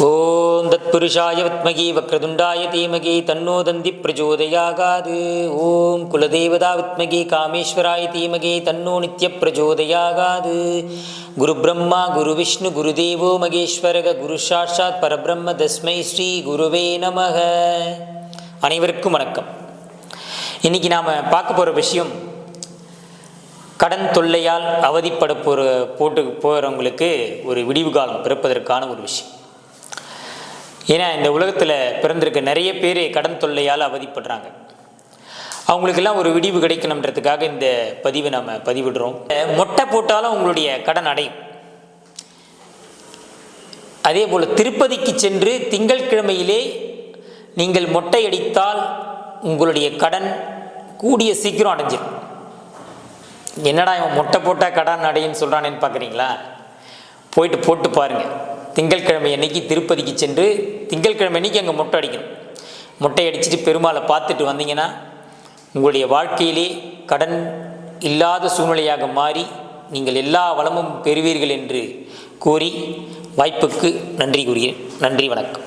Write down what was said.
ஓம் தத்புருஷாய வித்மகி வக்ரதுண்டாய தீமகி தன்னோ தந்தி பிரச்சோதயாகாது. ஓம் குலதேவதா வித்மகி காமேஸ்வராய தீமகி தன்னோ நித்ய பிரச்சோதயாகாது. குரு பிரம்மா குரு விஷ்ணு குருதேவோ மகேஸ்வரக குரு சாட்சாத் பரபிரம்ம தஸ்மை ஸ்ரீ குருவே நமக. அனைவருக்கும் வணக்கம். இன்னைக்கு நாம் பார்க்க போகிற விஷயம் கடன் தொல்லையால் அவதிப்பட போகிறவங்களுக்கு ஒரு விடிவு காலம் பிறப்பதற்கான ஒரு விஷயம். ஏன்னா இந்த உலகத்தில் பிறந்திருக்க நிறைய பேர் கடன் தொல்லையால் அவதிப்படுறாங்க. அவங்களுக்கெல்லாம் ஒரு விடிவு கிடைக்கணுன்றதுக்காக இந்த பதிவை நம்ம பதிவிடுறோம். மொட்டை போட்டாலும் உங்களுடைய கடன் அடையும். அதே போல் திருப்பதிக்கு சென்று திங்கட்கிழமையிலே நீங்கள் மொட்டை அடித்தால் உங்களுடைய கடன் கூடிய சீக்கிரம் அடைஞ்சிடும். என்னடா இவன் மொட்டை போட்டால் கடன் அடையுன்னு சொல்கிறானேன்னு பார்க்குறீங்களா? போட்டு பாருங்கள். திங்கட்கிழமை அன்னைக்கு திருப்பதிக்கு சென்று திங்கட்கிழமை அன்னைக்கு அங்கே மொட்டை அடிக்கணும். மொட்டை அடிச்சுட்டு பெருமாளை பார்த்துட்டு வந்தீங்கன்னா உங்களுடைய வாழ்க்கையிலே கடன் இல்லாத சூழ்நிலையாக மாறி நீங்கள் எல்லா வளமும் பெறுவீர்கள் என்று கூறி வாய்ப்புக்கு நன்றி கூறுகிறேன். நன்றி, வணக்கம்.